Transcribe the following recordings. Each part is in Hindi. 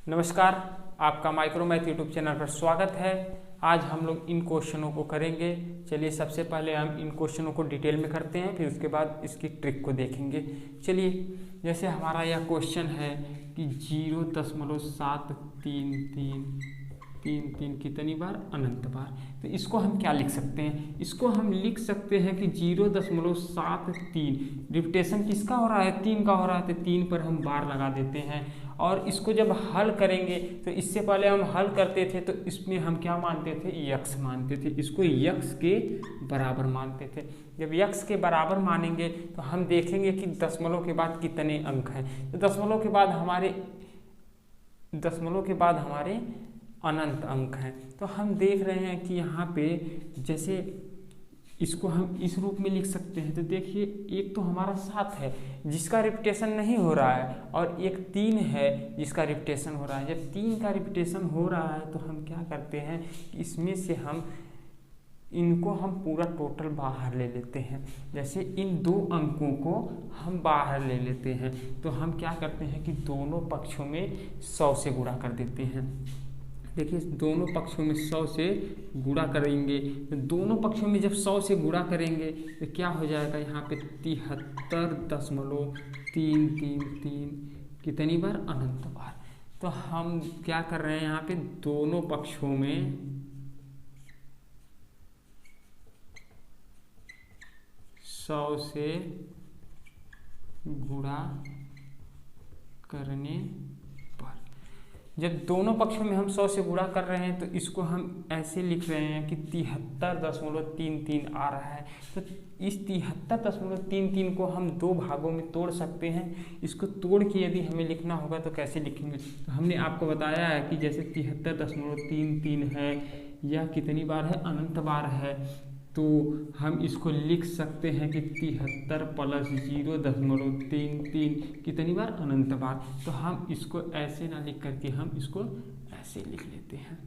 नमस्कार, आपका माइक्रो मैथ यूट्यूब चैनल पर स्वागत है। आज हम लोग इन क्वेश्चनों को करेंगे। चलिए सबसे पहले हम इन क्वेश्चनों को डिटेल में करते हैं, फिर उसके बाद इसकी ट्रिक को देखेंगे। चलिए, जैसे हमारा यह क्वेश्चन है कि 0.73333 कितनी बार अनंत बार, तो इसको हम क्या लिख सकते हैं? इसको हम लिख सकते हैं कि 0.73 रिपीटेशन किसका हो रहा है? 3 का हो रहा है, तो 3 पर हम बार लगा देते हैं। और इसको जब हल करेंगे तो इससे पहले हम हल करते थे तो इसमें हम क्या मानते थे? यक्स मानते थे, इसको यक्स के बराबर मानते थे। जब यक्स के बराबर मानेंगे तो हम देखेंगे कि दशमलव के बाद कितने अंक हैं। तो दशमलव के बाद हमारे अनंत अंक हैं। तो हम देख रहे हैं कि यहाँ पे जैसे इसको हम इस रूप में लिख सकते हैं। तो देखिए, एक तो हमारा 7 है जिसका रिपीटेशन नहीं हो रहा है, और एक 3 है जिसका रिपीटेशन हो रहा है। जब 3 का रिपीटेशन हो रहा है तो हम क्या करते हैं, इसमें से हम इनको हम पूरा टोटल बाहर ले लेते हैं। जैसे इन 2 अंकों को हम बाहर ले लेते हैं तो हम क्या करते हैं कि दोनों पक्षों में 100 से गुणा कर देते हैं। देखिए, दोनों पक्षों में 100 से गुणा करेंगे तो दोनों पक्षों में जब 100 से गुणा करेंगे तो क्या हो जाएगा? यहाँ पे 73.333 कितनी बार? अनंत बार। तो हम क्या कर रहे हैं, यहाँ पे दोनों पक्षों में 100 से गुणा करने पर, जब दोनों पक्षों में हम 100 से गुणा कर रहे हैं तो इसको हम ऐसे लिख रहे हैं कि 73.33 आ रहा है। तो इस 73.33 को हम 2 भागों में तोड़ सकते हैं। इसको तोड़ के यदि हमें लिखना होगा तो कैसे लिखेंगे? तो हमने आपको बताया है कि जैसे 73.33 है, यह कितनी बार है? अनंत बार है। तो हम इसको लिख सकते हैं कि 73 + 0.33 कितनी बार? अनंत बार। तो हम इसको ऐसे ना लिख करके हम इसको ऐसे लिख लेते हैं।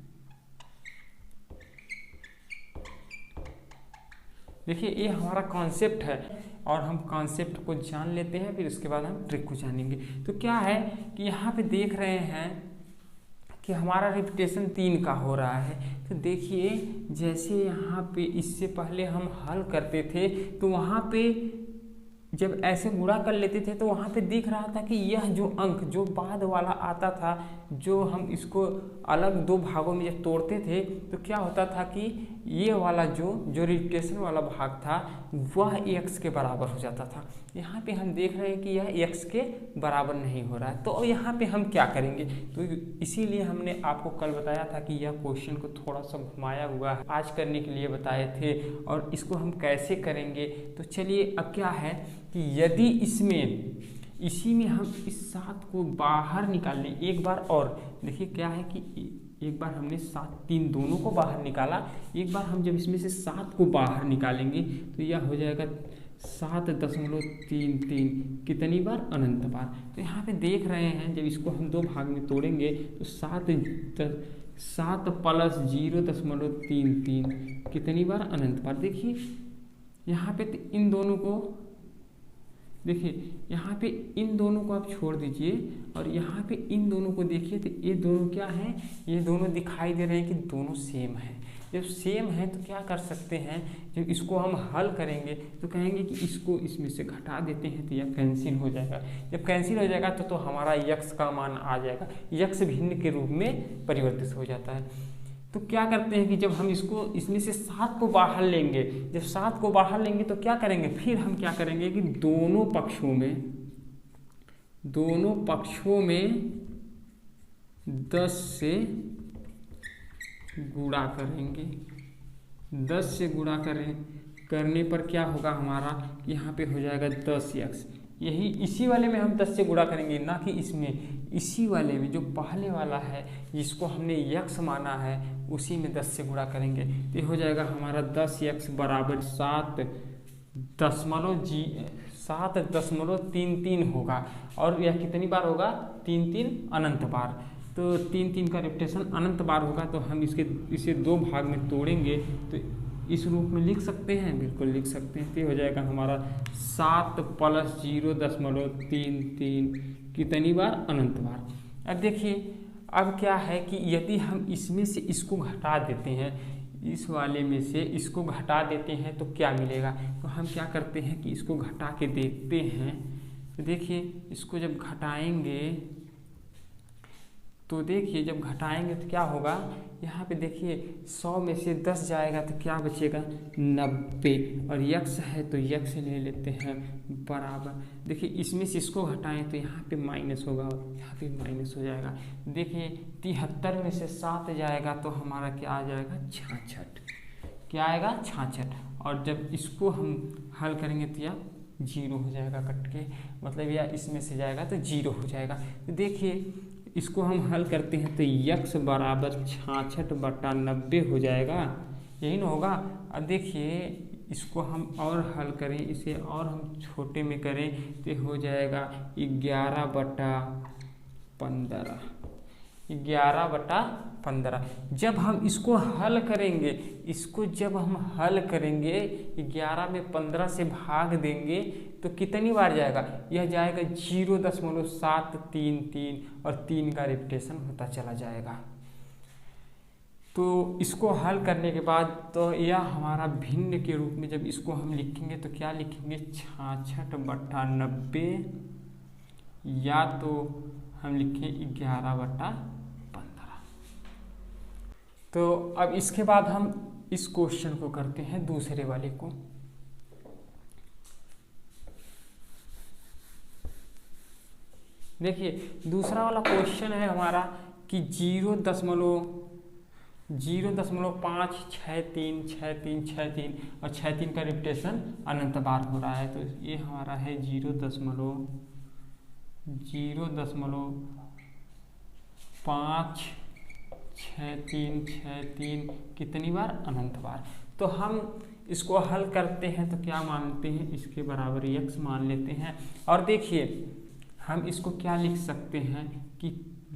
देखिए, ये हमारा कॉन्सेप्ट है और हम कॉन्सेप्ट को जान लेते हैं, फिर उसके बाद हम ट्रिक को जानेंगे। तो क्या है कि यहाँ पे देख रहे हैं कि हमारा रिपीटेशन 3 का हो रहा है। तो देखिए, जैसे यहाँ पे इससे पहले हम हल करते थे तो वहाँ पे जब ऐसे गुणा कर लेते थे तो वहाँ पे दिख रहा था कि यह जो अंक जो बाद वाला आता था, जो हम इसको अलग 2 भागों में जब तोड़ते थे तो क्या होता था कि ये वाला जो रिपीटेशन वाला भाग था वह x के बराबर हो जाता था। यहाँ पे हम देख रहे हैं कि यह x के बराबर नहीं हो रहा है। तो यहाँ पे हम क्या करेंगे? तो इसीलिए हमने आपको कल बताया था कि यह क्वेश्चन को थोड़ा सा घुमाया हुआ है, आज करने के लिए बताए थे। और इसको हम कैसे करेंगे? तो चलिए, अब क्या है कि यदि इसी में हम इस 7 को बाहर निकाल लें एक बार, और देखिए क्या है कि एक बार हमने 7 3 दोनों को बाहर निकाला, एक बार हम जब इसमें से 7 को बाहर निकालेंगे तो यह हो जाएगा 7.33 कितनी बार? अनंत बार। तो यहाँ पे देख रहे हैं जब इसको हम 2 भाग में तोड़ेंगे तो 7 + 0.33 कितनी बार? अनंत बार। देखिए यहाँ पे इन दोनों को, देखिए यहाँ पे इन दोनों को आप छोड़ दीजिए और यहाँ पे इन दोनों को देखिए तो ये दोनों क्या हैं? ये दोनों दिखाई दे रहे हैं कि दोनों सेम हैं। जब सेम है तो क्या कर सकते हैं, जब इसको हम हल करेंगे तो कहेंगे कि इसको इसमें से घटा देते हैं तो यह कैंसिल हो जाएगा। जब कैंसिल हो जाएगा तो हमारा यक्स का मान आ जाएगा, यक्स भिन्न के रूप में परिवर्तित हो जाता है। तो क्या करते हैं कि जब हम इसको इसमें से 7 को बाहर लेंगे, जब 7 को बाहर लेंगे तो क्या करेंगे? फिर हम क्या करेंगे कि दोनों पक्षों में 10 से गुणा करेंगे। 10 से गुणा करने पर क्या होगा हमारा? यहाँ पे हो जाएगा 10x। यही इसी वाले में हम 10 से गुणा करेंगे, ना कि इसमें। इसी वाले में जो पहले वाला है जिसको हमने यक्स माना है उसी में 10 से गुणा करेंगे तो हो जाएगा हमारा 10x बराबर 7.33 होगा। और यह कितनी बार होगा? 3 अनंत बार। तो 3 का रिपीटेशन अनंत बार होगा। तो हम इसे 2 भाग में तोड़ेंगे तो इस रूप में लिख सकते हैं, बिल्कुल लिख सकते हैं। तो हो जाएगा हमारा 7 + 0.33 कितनी बार? अनंत बार। अब देखिए, अब क्या है कि यदि हम इसमें से इसको घटा देते हैं, इस वाले में से इसको घटा देते हैं तो क्या मिलेगा। तो हम क्या करते हैं कि इसको घटा के देखते हैं। तो देखिए इसको जब घटाएंगे तो देखिए जब घटाएंगे तो क्या होगा, यहाँ पे देखिए 100 में से 10 जाएगा तो क्या बचेगा 90, और यक्स है तो यक्स ले लेते हैं बराबर। देखिए इसमें से इसको घटाएं तो यहाँ पे माइनस होगा, यहाँ पे माइनस हो जाएगा। देखिए 73 में से 7 जाएगा तो हमारा क्या आ जाएगा 66, क्या आएगा 66। और जब इसको हम हल करेंगे तो यह 0 हो जाएगा कट के, मतलब यह इसमें से जाएगा तो 0 हो जाएगा। तो देखिए इसको हम हल करते हैं तो यक्स बराबर 66/90 हो जाएगा, यही ना होगा। अब देखिए इसको हम और हल करें, इसे और हम छोटे में करें तो हो जाएगा 11/15, 11/15। जब हम इसको हल करेंगे, इसको जब हम हल करेंगे 11 में 15 से भाग देंगे तो कितनी बार जाएगा, यह जाएगा 0.733 और 3 का रिपीटेशन होता चला जाएगा। तो इसको हल करने के बाद तो यह हमारा भिन्न के रूप में जब इसको हम लिखेंगे तो क्या लिखेंगे 66/90, या तो हम लिखें 11/15। तो अब इसके बाद हम इस क्वेश्चन को करते हैं दूसरे वाले को। देखिए दूसरा वाला क्वेश्चन है हमारा कि 0.5636363 और 63 का रिपीटेशन अनंत बार हो रहा है। तो ये हमारा है 0.56363 कितनी बार, अनंत बार। तो हम इसको हल करते हैं तो क्या मानते हैं, इसके बराबर x मान लेते हैं। और देखिए हम इसको क्या लिख सकते हैं कि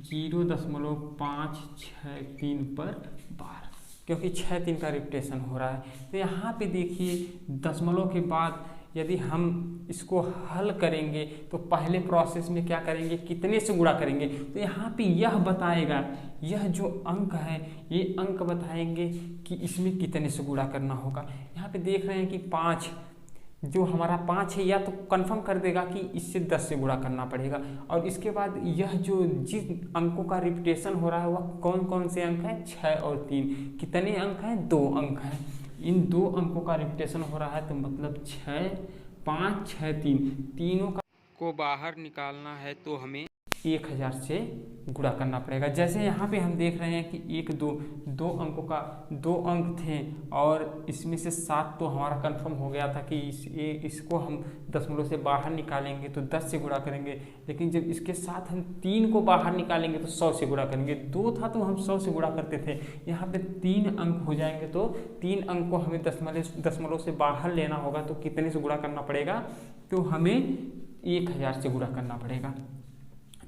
0.563 पर बार, क्योंकि 63 का रिपीटेशन हो रहा है। तो यहाँ पे देखिए दशमलव के बाद यदि हम इसको हल करेंगे तो पहले प्रोसेस में क्या करेंगे, कितने से गुणा करेंगे। तो यहाँ पे यह बताएगा, यह जो अंक है ये अंक बताएंगे कि इसमें कितने से गुणा करना होगा। यहाँ पे देख रहे हैं कि 5, जो हमारा 5 है, या तो कंफर्म कर देगा कि इससे 10 से गुणा करना पड़ेगा। और इसके बाद यह जो जिस अंकों का रिपीटेशन हो रहा है वह कौन कौन से अंक हैं, 6 और 3। कितने अंक हैं, 2 अंक हैं। इन 2 अंकों का रिपीटेशन हो रहा है तो मतलब 6, 5, 6, 3 तीनों को बाहर निकालना है तो हमें 1000 से गुणा करना पड़ेगा। जैसे यहाँ पे हम देख रहे हैं कि 1, 2 अंकों का 2 अंक थे और इसमें से 7 तो हमारा कंफर्म हो गया था कि इसको हम दशमलव से बाहर निकालेंगे तो 10 से गुणा करेंगे। लेकिन जब इसके साथ हम 3 को बाहर निकालेंगे तो 100 से गुणा करेंगे। 2 था तो हम 100 से गुणा करते थे, यहाँ पे 3 अंक हो जाएंगे तो 3 अंक को हमें दशमलव से बाहर लेना होगा। तो कितने से गुणा करना पड़ेगा, तो हमें 1000 से गुणा करना पड़ेगा।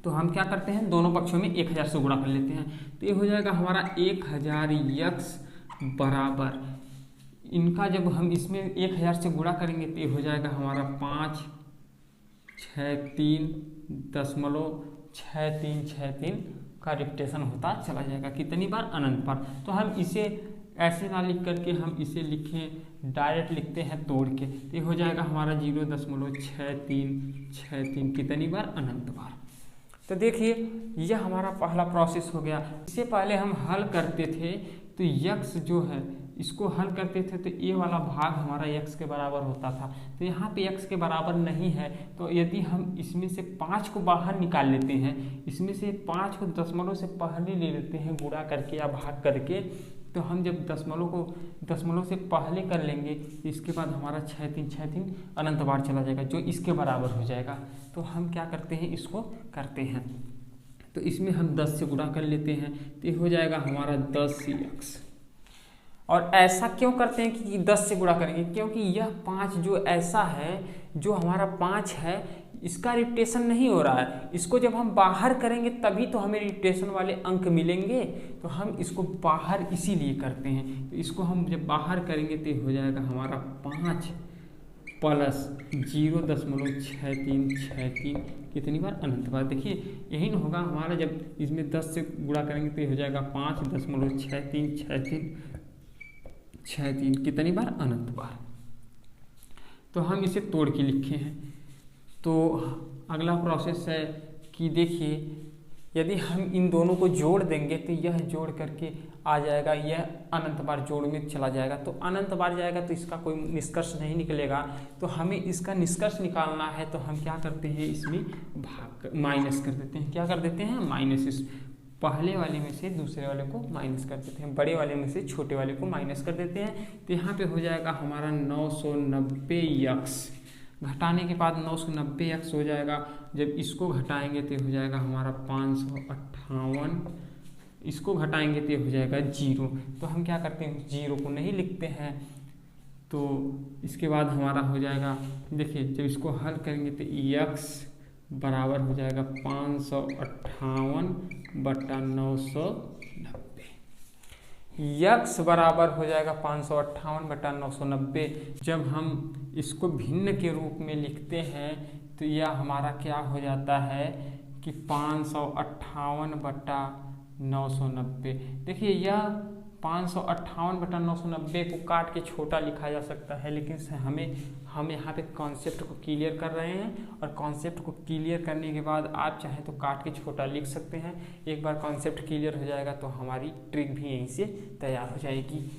तो हम क्या करते हैं, दोनों पक्षों में 1000 से गुणा कर लेते हैं। तो ये हो जाएगा हमारा 1000 यक्स बराबर, इनका जब हम इसमें 1000 से गुणा करेंगे तो ये हो जाएगा हमारा 563.6363 का रिपीटेशन होता चला जाएगा। कितनी बार, अनंत बार। तो हम इसे ऐसे ना लिख करके हम इसे लिखें, डायरेक्ट लिखते हैं तोड़ के। तो ये हो जाएगा हमारा 0.6363 कितनी बार, अनंत बार। तो देखिए यह हमारा पहला प्रोसेस हो गया। इससे पहले हम हल करते थे तो यक्स जो है इसको हल करते थे तो ये वाला भाग हमारा यक्स के बराबर होता था। तो यहाँ पे यक्स के बराबर नहीं है तो यदि हम इसमें से 5 को बाहर निकाल लेते हैं, इसमें से 5 को दशमलव से पहले ले लेते हैं गुणा करके या भाग करके, तो हम जब दशमलव से पहले कर लेंगे तो इसके बाद हमारा 6363 अनंत बार चला जाएगा जो इसके बराबर हो जाएगा। तो हम क्या करते हैं, इसको करते हैं तो इसमें हम 10 से गुणा कर लेते हैं तो ये हो जाएगा हमारा 10x। और ऐसा क्यों करते हैं कि 10 से गुणा करेंगे, क्योंकि यह 5 जो ऐसा है, जो हमारा 5 है इसका रिपीटेशन नहीं हो रहा है। इसको जब हम बाहर करेंगे तभी तो हमें रिपीटेशन वाले अंक मिलेंगे। तो हम इसको बाहर इसीलिए करते हैं। तो इसको हम जब बाहर करेंगे तो हो जाएगा हमारा 5 प्लस 0.6363 कितनी बार? अनंत बार। देखिए यही ना होगा हमारा, जब इसमें 10 से गुणा करेंगे तो ये हो जाएगा 5.6363 कितनी बार? अनंत बार। तो हम इसे तोड़ के लिखे हैं। तो अगला प्रोसेस है कि देखिए यदि हम इन दोनों को जोड़ देंगे तो यह जोड़ करके आ जाएगा, यह अनंत बार जोड़ में चला जाएगा। तो अनंत बार जाएगा तो इसका कोई निष्कर्ष नहीं निकलेगा। तो हमें इसका निष्कर्ष निकालना है तो हम क्या करते हैं, इसमें माइनस कर देते हैं। क्या कर देते हैं? माइनस। इस पहले वाले में से दूसरे वाले को माइनस कर देते हैं, बड़े वाले में से छोटे वाले को माइनस कर देते हैं। तो यहाँ पे हो जाएगा हमारा 990x, घटाने के बाद 990x हो जाएगा। जब इसको घटाएंगे तो हो जाएगा हमारा 558, इसको घटाएंगे तो हो जाएगा 0। तो हम क्या करते हैं, 0 को नहीं लिखते हैं। तो इसके बाद हमारा हो जाएगा, देखिए जब इसको हल करेंगे तो x बराबर हो जाएगा 558/990। x बराबर हो जाएगा 558/990। जब हम इसको भिन्न के रूप में लिखते हैं तो यह हमारा क्या हो जाता है कि 558/990। देखिए यह 558/990 को काट के छोटा लिखा जा सकता है, लेकिन हम यहाँ पे कॉन्सेप्ट को क्लियर कर रहे हैं। और कॉन्सेप्ट को क्लियर करने के बाद आप चाहें तो काट के छोटा लिख सकते हैं। एक बार कॉन्सेप्ट क्लियर हो जाएगा तो हमारी ट्रिक भी यहीं से तैयार हो जाएगी।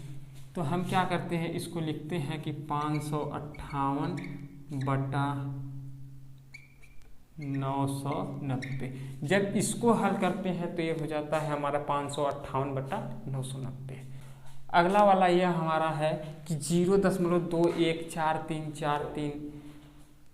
तो हम क्या करते हैं, इसको लिखते हैं कि 558/990। जब इसको हल करते हैं तो ये हो जाता है हमारा 558/990। अगला वाला यह हमारा है कि 0.214343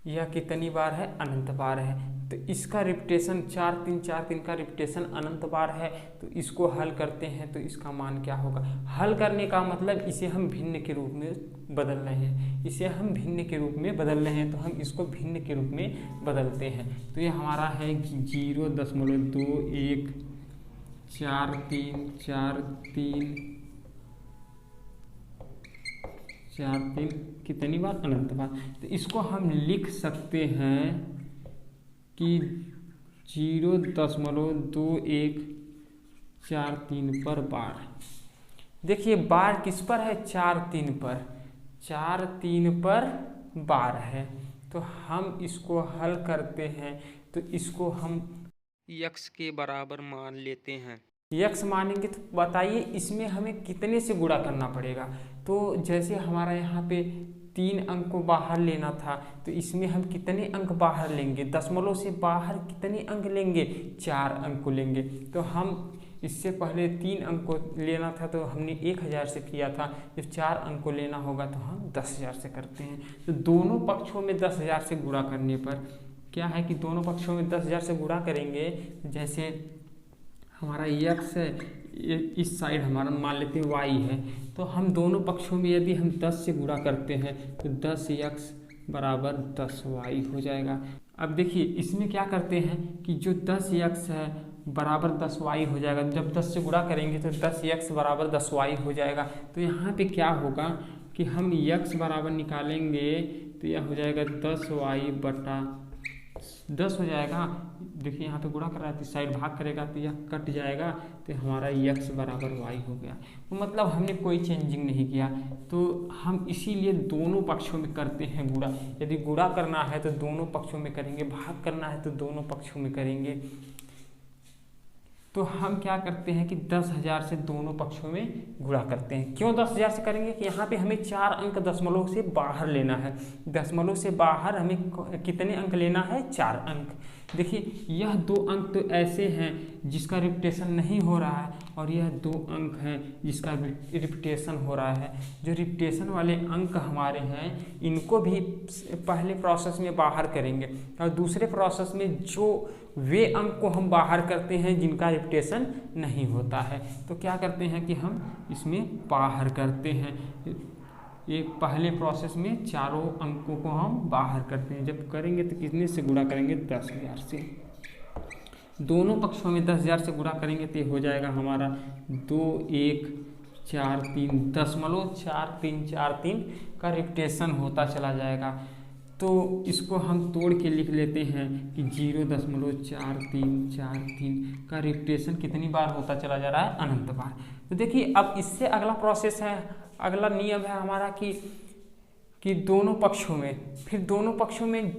यह कितनी बार है? अनंत बार है। तो इसका रिपीटेशन 4343 का रिपीटेशन अनंत बार है। तो इसको हल करते हैं तो इसका मान क्या होगा? हल करने का मतलब इसे हम भिन्न के रूप में बदल रहे हैं, इसे हम भिन्न के रूप में बदल रहे हैं। तो हम इसको भिन्न के रूप में बदलते हैं। तो ये हमारा है कि 0.214343 कितनी बार? अनंत बार। तो इसको हम लिख सकते हैं कि 0.2143 पर बार। देखिए बार किस पर है? 43 पर, 43 पर बार है। तो हम इसको हल करते हैं तो इसको हम x के बराबर मान लेते हैं। x मानेंगे तो बताइए इसमें हमें कितने से गुणा करना पड़ेगा। तो जैसे हमारा यहाँ पे 3 अंक को बाहर लेना था तो इसमें हम कितने अंक बाहर लेंगे? दशमलव से बाहर कितने अंक लेंगे? 4 अंक को लेंगे। तो हम इससे पहले 3 अंक को लेना था तो हमने 1000 से किया था। जब 4 अंक को लेना होगा तो हम 10000 से करते हैं। तो दोनों पक्षों में 10000 से गुणा करने पर क्या है कि दोनों पक्षों में 10000 से गुणा करेंगे। जैसे हमारा x है, इस साइड हमारा मान लेते हैं y है। तो हम दोनों पक्षों में यदि हम 10 से गुणा करते हैं तो 10x बराबर 10y हो जाएगा। अब देखिए इसमें क्या करते हैं कि जो 10x है बराबर 10y हो जाएगा। जब 10 से गुणा करेंगे तो 10x बराबर 10y हो जाएगा। तो यहाँ पे क्या होगा कि हम x बराबर निकालेंगे तो यह हो जाएगा 10y/10 हो जाएगा। देखिए यहाँ पे गुणा कर रहा है तो साइड भाग करेगा तो यह कट जाएगा। तो हमारा x बराबर y हो गया। तो मतलब हमने कोई चेंजिंग नहीं किया। तो हम इसीलिए दोनों पक्षों में करते हैं गुणा। यदि गुणा करना है तो दोनों पक्षों में करेंगे, भाग करना है तो दोनों पक्षों में करेंगे। तो हम क्या करते हैं कि 10000 से दोनों पक्षों में गुणा करते हैं। क्यों 10000 से करेंगे कि यहाँ पे हमें 4 अंक दशमलव से बाहर लेना है। दशमलव से बाहर हमें कितने अंक लेना है? 4 अंक। देखिए यह 2 अंक तो ऐसे हैं जिसका रिपीटेशन नहीं हो रहा है और यह 2 अंक हैं जिसका रिपीटेशन हो रहा है। जो रिपीटेशन वाले अंक हमारे हैं इनको भी पहले प्रोसेस में बाहर करेंगे और दूसरे प्रोसेस में जो वे अंक को हम बाहर करते हैं जिनका रिपीटेशन नहीं होता है। तो क्या करते हैं कि हम इसमें बाहर करते हैं। ये पहले प्रोसेस में चारों अंकों को हम बाहर करते हैं। जब करेंगे तो कितने से गुणा करेंगे? 10000 से। दोनों पक्षों में 10000 से गुणा करेंगे तो हो जाएगा हमारा 2143 दशमलव 4343 का रिपीटेशन होता चला जाएगा। तो इसको हम तोड़ के लिख लेते हैं कि 0.4343 का रिपीटेशन कितनी बार होता चला जा रहा है, अनंत बार। तो देखिए अब इससे अगला प्रोसेस है, अगला नियम है हमारा कि दोनों पक्षों में, फिर दोनों पक्षों में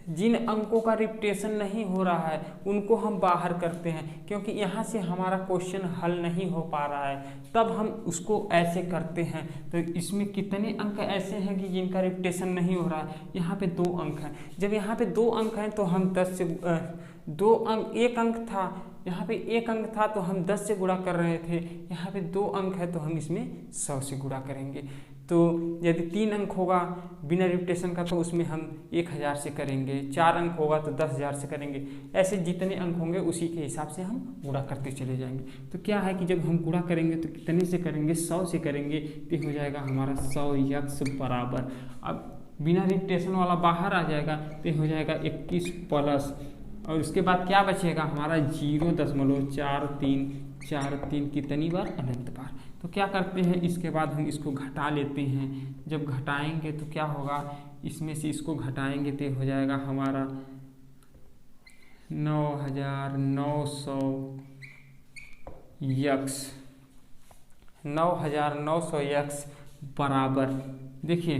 जिन अंकों का रिपीटेशन नहीं हो रहा है उनको हम बाहर करते हैं, क्योंकि यहाँ से हमारा क्वेश्चन हल नहीं हो पा रहा है, तब हम उसको ऐसे करते हैं। तो इसमें कितने अंक ऐसे हैं कि जिनका रिपीटेशन नहीं हो रहा है, यहाँ पे 2 अंक हैं। जब यहाँ पे 2 अंक हैं तो हम 10 से 2 अंक, 1 अंक था यहाँ पे, 1 अंक था तो हम 10 से गुणा कर रहे थे, यहाँ पे 2 अंक है तो हम इसमें 100 से गुणा करेंगे। तो यदि 3 अंक होगा बिना रिपीटेशन का तो उसमें हम 1000 से करेंगे, 4 अंक होगा तो 10,000 से करेंगे, ऐसे जितने अंक होंगे उसी के हिसाब से हम गुणा करते चले जाएंगे। तो क्या है कि जब हम गुणा करेंगे तो कितने से करेंगे, 100 से करेंगे, तो हो जाएगा हमारा 100x बराबर, अब बिना रिपीटेशन वाला बाहर आ जाएगा तो हो जाएगा 21 प्लस, और उसके बाद क्या बचेगा हमारा 0.4343 कितनी बार, अनंत बार। तो क्या करते हैं, इसके बाद हम इसको घटा लेते हैं। जब घटाएंगे तो क्या होगा, इसमें से इसको घटाएंगे तो हो जाएगा हमारा 9900x बराबर, देखिए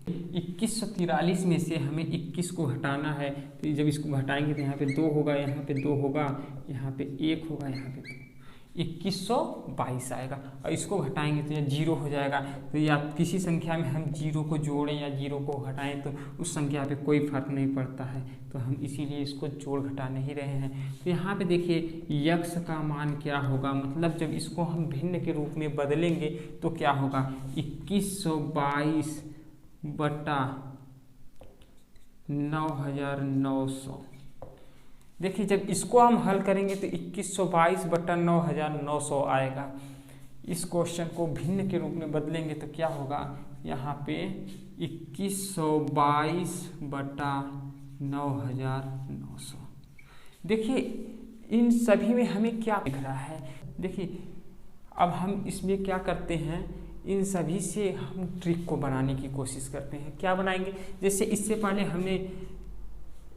2143 में से हमें 21 को घटाना है, तो जब इसको घटाएंगे तो यहाँ पे 2 होगा, यहाँ पे 2 होगा, यहाँ पे 1 होगा, यहाँ पे 2, 2122 आएगा। और इसको घटाएंगे तो यह 0 हो जाएगा। तो या किसी संख्या में हम 0 को जोड़ें या 0 को घटाएं तो उस संख्या पे कोई फर्क नहीं पड़ता है, तो हम इसीलिए इसको जोड़ घटा नहीं रहे हैं। तो यहाँ पे देखिए यक्स का मान क्या होगा, मतलब जब इसको हम भिन्न के रूप में बदलेंगे तो क्या होगा, 2122 बटा 9900। देखिए जब इसको हम हल करेंगे तो 2122 बटा 9900 आएगा। इस क्वेश्चन को भिन्न के रूप में बदलेंगे तो क्या होगा, यहाँ पे 2122 बटा 9900। देखिए इन सभी में हमें क्या दिख रहा है, देखिए अब हम इसमें क्या करते हैं, इन सभी से हम ट्रिक को बनाने की कोशिश करते हैं। क्या बनाएंगे, जैसे इससे पहले हमने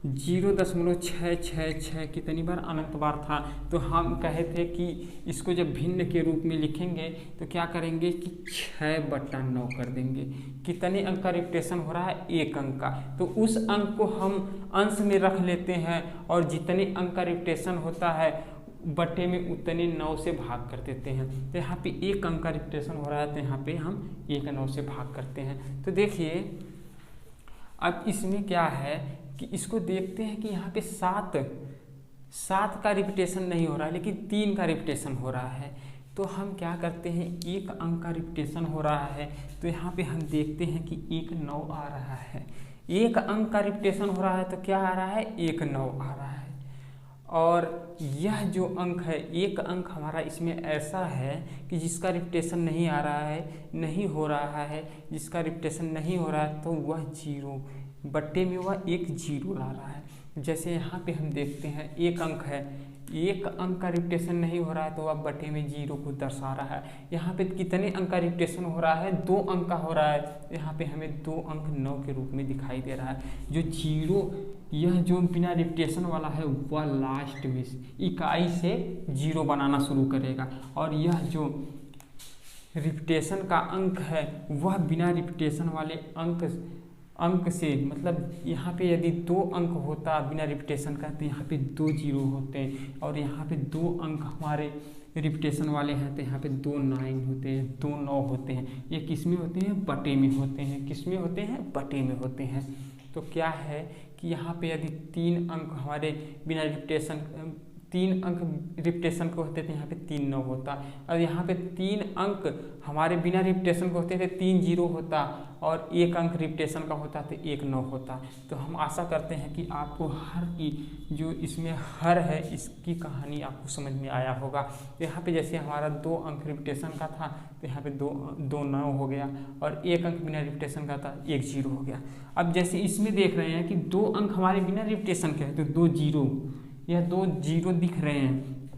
0.666 कितनी बार, अनंत बार था, तो हम कहे थे कि इसको जब भिन्न के रूप में लिखेंगे तो क्या करेंगे कि 6/9 कर देंगे। कितने अंक का रिपीटेशन हो रहा है, 1 अंक का, तो उस अंक को हम अंश में रख लेते हैं और जितने अंक का रिपीटेशन होता है बटे में उतने 9 से भाग कर देते हैं। तो यहाँ पे 1 अंक का रिपीटेशन हो रहा है तो यहाँ पे हम 1/9 से भाग करते हैं। तो देखिए अब इसमें क्या है कि इसको देखते हैं कि यहाँ पे 7 का रिपीटेशन नहीं हो रहा है लेकिन 3 का रिपीटेशन हो रहा है। तो हम क्या करते हैं, 1 अंक का रिपीटेशन हो रहा है तो यहाँ पे हम देखते हैं कि 1/9 आ रहा है। 1 अंक का रिपीटेशन हो रहा है तो क्या आ रहा है, 1/9 आ रहा है। और यह जो अंक है, 1 अंक हमारा इसमें ऐसा है कि जिसका रिपीटेशन नहीं आ रहा है, नहीं हो रहा है, जिसका रिपीटेशन नहीं हो रहा है तो वह 0 बट्टे में वह 1 0 ला रहा है। जैसे यहाँ पे हम देखते हैं 1 अंक है, 1 अंक का रिपीटेशन नहीं हो रहा है तो वह बट्टे में 0 को दर्शा रहा है। यहाँ पे कितने अंक का रिपीटेशन हो रहा है, 2 अंक का हो रहा है, यहाँ पे हमें 2 अंक 9 के रूप में दिखाई दे रहा है। जो 0, यह जो बिना रिपीटेशन वाला है वह लास्ट में इकाई से 0 बनाना शुरू करेगा, और यह जो रिपीटेशन का अंक है वह बिना रिपीटेशन वाले अंक से, मतलब यहाँ पे यदि 2 अंक होता बिना रिपीटेशन का तो यहाँ पे 2 0 होते हैं, और यहाँ पे 2 अंक हमारे रिपीटेशन वाले हैं तो यहाँ पे 2 9 होते हैं, 2 9 होते हैं। ये किस में होते हैं, बटे में होते हैं। किस में होते हैं, बटे में होते हैं। तो क्या है कि यहाँ पे यदि 3 अंक हमारे बिना रिपीटेशन, 3 अंक रिपीटेशन को होते थे, यहाँ पे 3 9 होता, और यहाँ पे 3 अंक हमारे बिना रिपीटेशन को होते थे 3 0 होता, और 1 अंक रिपीटेशन का होता तो 1 9 होता। तो हम आशा करते हैं कि आपको हर की जो इसमें हर है इसकी कहानी आपको समझ में आया होगा। तो यहाँ पे जैसे हमारा 2 अंक रिपीटेशन का था तो यहाँ पे 2 9 हो गया, और 1 अंक बिना रिपीटेशन का था 1 0 हो गया। अब जैसे इसमें देख रहे हैं कि 2 अंक हमारे बिना रिपीटेशन के हैं तो 2 0, यह 2 0 दिख रहे हैं,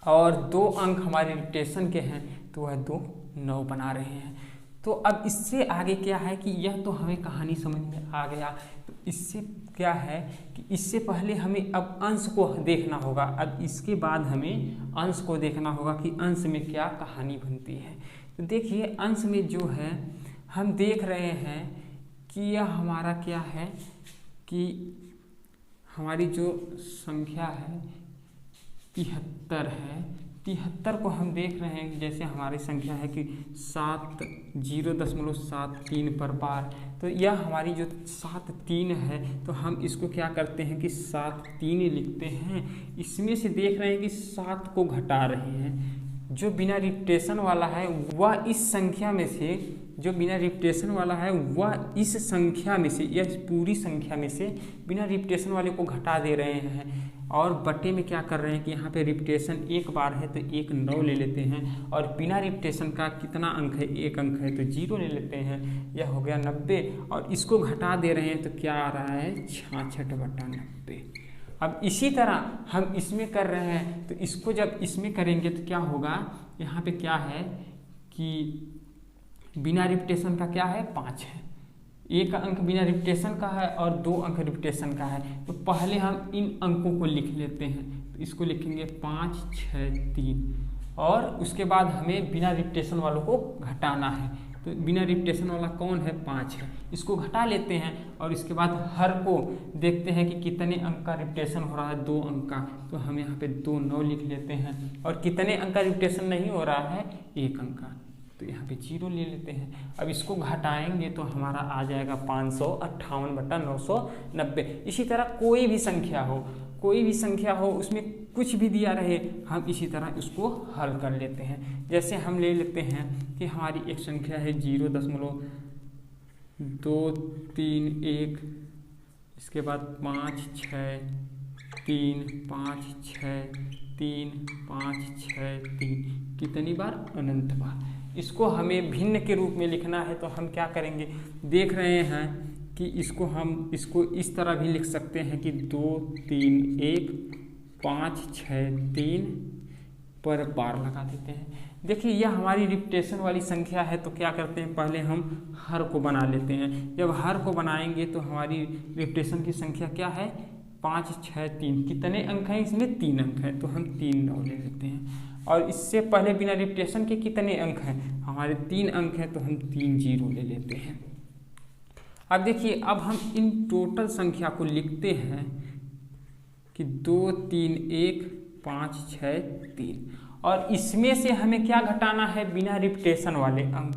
और 2 अंक हमारे रिपीटेशन के हैं तो वह 2 9 बना रहे हैं। तो अब इससे आगे क्या है कि यह तो हमें कहानी समझ में आ गया। तो इससे क्या है कि इससे पहले हमें अब अंश को देखना होगा। अब इसके बाद हमें अंश को देखना होगा कि अंश में क्या कहानी बनती है। तो देखिए अंश में जो है हम देख रहे हैं कि यह हमारा क्या है कि हमारी जो संख्या है 73 है। 73 को हम देख रहे हैं कि जैसे हमारी संख्या है कि 0.73 पर बार। तो यह हमारी जो 73 है तो हम इसको क्या करते हैं कि 73 लिखते हैं। इसमें से देख रहे हैं कि 7 को घटा रहे हैं। जो बिना रिपीटेशन वाला है वह इस संख्या में से, जो बिना रिपीटेशन वाला है वह इस संख्या में से, यह पूरी संख्या में से बिना रिपीटेशन वाले को घटा दे रहे हैं। और बटे में क्या कर रहे हैं कि यहाँ पे रिपीटेशन एक बार है तो 1 9 ले लेते हैं। और बिना रिपीटेशन का कितना अंक है, 1 अंक है तो 0 ले लेते हैं। यह हो गया 90। और इसको घटा दे रहे हैं तो क्या आ रहा है 66/90। अब इसी तरह हम इसमें कर रहे हैं तो इसको जब इसमें करेंगे तो क्या होगा, यहाँ पे क्या है कि बिना रिपीटेशन का क्या है 5 है। 1 अंक बिना रिपीटेशन का है और 2 अंक रिपीटेशन का है। तो पहले हम इन अंकों को लिख लेते हैं। तो इसको लिखेंगे 5 6 3 और उसके बाद हमें बिना रिपीटेशन वालों को घटाना है। तो बिना रिपीटेशन वाला कौन है 5 है, इसको घटा लेते हैं। और इसके बाद हर को देखते हैं कि कितने अंक का रिपीटेशन हो रहा है, 2 अंक का। तो हम यहाँ पे 2 9 लिख लेते हैं। और कितने अंक का रिपीटेशन नहीं हो रहा है 1 अंक का, तो यहाँ पे 0 ले लेते हैं। अब इसको घटाएंगे तो हमारा आ जाएगा 558/990। इसी तरह कोई भी संख्या हो उसमें कुछ भी दिया रहे, हम इसी तरह उसको हल कर लेते हैं। जैसे हम ले लेते हैं कि हमारी एक संख्या है 0.231, इसके बाद 5 6 3 5 6 3 5 6 3, कितनी बार, अनंत बार। इसको हमें भिन्न के रूप में लिखना है तो हम क्या करेंगे, देख रहे हैं कि इसको इस तरह भी लिख सकते हैं कि 2 3 1 5 6 3 पर बार लगा देते हैं। देखिए यह हमारी रिपीटेशन वाली संख्या है तो क्या करते हैं, पहले हम हर को बना लेते हैं। जब हर को बनाएंगे तो हमारी रिपीटेशन की संख्या क्या है 5 6 3, कितने अंक हैं इसमें 3 अंक हैं तो हम 3 9 ले लेते हैं। और इससे पहले बिना रिपीटेशन के कितने अंक हैं, हमारे 3 अंक हैं तो हम 3 0 ले लेते हैं। अब देखिए अब हम इन टोटल संख्या को लिखते हैं कि 2 3 1 5 6 3, और इसमें से हमें क्या घटाना है, बिना रिपीटेशन वाले अंक।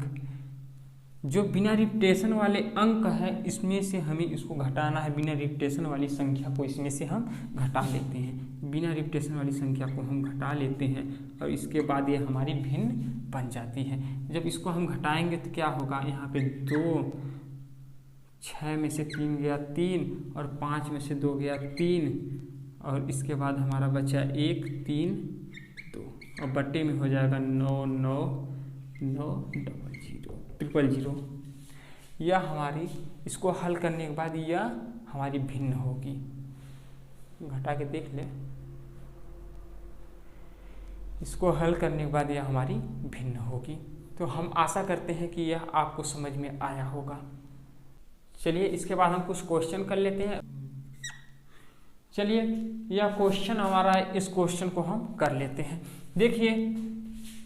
जो बिना रिपीटेशन वाले अंक है इसमें से हमें इसको घटाना है। बिना रिपीटेशन वाली संख्या को इसमें से हम घटा लेते हैं। बिना रिपीटेशन वाली संख्या को हम घटा लेते हैं और इसके बाद ये हमारी भिन्न बन जाती है। जब इसको हम घटाएंगे तो क्या होगा, यहाँ पे 2 6 में से 3 गया 3 और 5 में से 2 गया 3 और इसके बाद हमारा बचा 1 3 2 और बट्टे में हो जाएगा 9 9 9 0 0 यह हमारी, इसको हल करने के बाद यह हमारी भिन्न होगी। घटा के देख ले, इसको हल करने के बाद यह हमारी भिन्न होगी। तो हम आशा करते हैं कि यह आपको समझ में आया होगा। चलिए इसके बाद हम कुछ क्वेश्चन कर लेते हैं। चलिए यह क्वेश्चन हमारा है, इस क्वेश्चन को हम कर लेते हैं। देखिए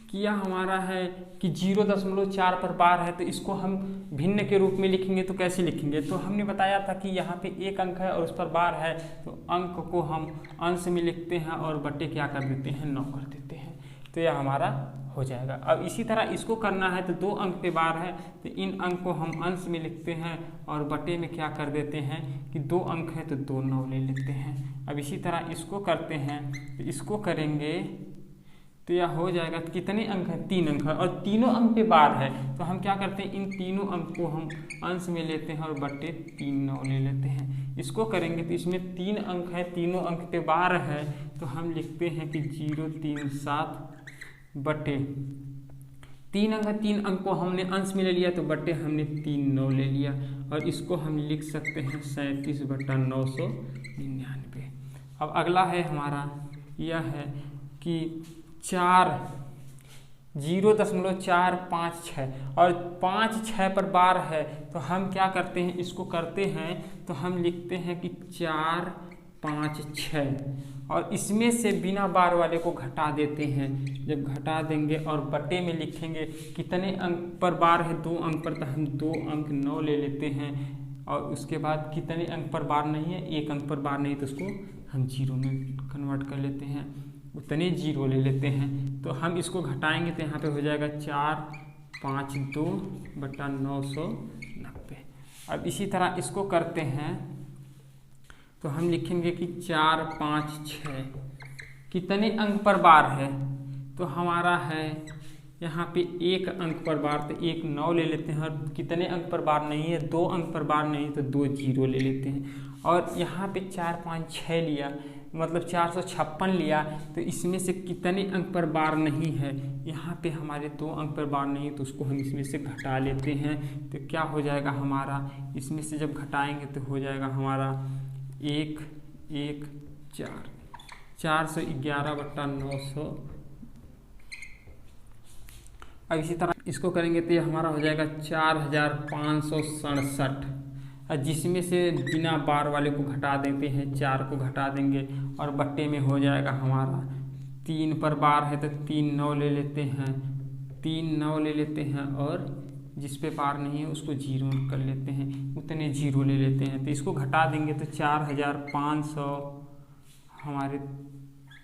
कि यह हमारा है कि 0.4 पर बार है तो इसको हम भिन्न के रूप में लिखेंगे तो कैसे लिखेंगे, तो हमने बताया था कि यहाँ पे 1 अंक है और उस पर बार है तो अंक को हम अंश में लिखते हैं और बट्टे क्या कर देते हैं 9 कर देते हैं, तो यह हमारा हो जाएगा। अब इसी तरह इसको करना है तो 2 अंक पे बार है तो इन अंक को हम अंश में लिखते हैं और बटे में क्या कर देते हैं कि 2 अंक है तो 2 9 ले लेते हैं। अब इसी तरह इसको करते हैं तो इसको करेंगे तो यह हो जाएगा, कितने अंक हैं 3 अंक है और तीनों अंक पे बार है तो हम क्या करते हैं इन तीनों अंक को हम अंश में लेते हैं और बट्टे 3 9 ले लेते हैं। इसको करेंगे तो इसमें 3 अंक है, तीनों अंक पे बार है तो हम लिखते हैं कि 0 3 7 बटे 3 अंक है, 3 अंक को हमने अंश में ले लिया तो बट्टे हमने 3 9 ले लिया और इसको हम लिख सकते हैं 37/999। अब अगला है हमारा यह है कि 4 0.456 और 5 6 पर बार है तो हम क्या करते हैं, इसको करते हैं तो हम लिखते हैं कि 4 5 6 और इसमें से बिना बार वाले को घटा देते हैं। जब घटा देंगे और बटे में लिखेंगे कितने अंक पर बार है, 2 अंक पर, तो हम 2 अंक 9 ले लेते हैं। और उसके बाद कितने अंक पर बार नहीं है, 1 अंक पर बार नहीं, तो उसको हम 0 में कन्वर्ट कर लेते हैं, उतने 0 ले लेते हैं। तो हम इसको घटाएंगे तो यहाँ पे हो जाएगा 452/990। अब इसी तरह इसको करते हैं तो हम लिखेंगे कि 4 5 6 कितने अंक पर बार है, तो हमारा है यहाँ पे 1 अंक पर बार, तो 1 9 ले लेते हैं। और कितने अंक पर बार नहीं है, 2 अंक पर बार नहीं, तो 2 0 ले लेते हैं। और यहाँ पे 4 5 6 लिया, मतलब 456 लिया, तो इसमें से कितने अंक पर बार नहीं है, यहाँ पे हमारे 2 अंक पर बार नहीं, तो उसको हम इसमें से घटा लेते हैं। तो क्या हो जाएगा हमारा, इसमें से जब घटाएंगे तो हो जाएगा हमारा 1 1 4 411/900। अब इसी तरह इसको करेंगे तो ये हमारा हो जाएगा 4567, और जिसमें से बिना बार वाले को घटा देते हैं, 4 को घटा देंगे और बट्टे में हो जाएगा हमारा 3 पर बार है तो 3 9 ले लेते हैं, 3 9 ले लेते हैं, और जिस पे बार नहीं है उसको 0 कर लेते हैं, उतने 0 ले लेते हैं। तो इसको घटा देंगे तो 4500 हमारे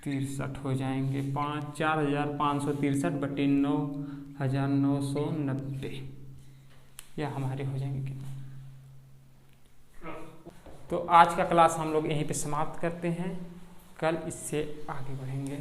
63 हो जाएंगे, 4563/9,990 यह हमारे हो जाएंगे कितने। तो आज का क्लास हम लोग यहीं पे समाप्त करते हैं, कल इससे आगे बढ़ेंगे।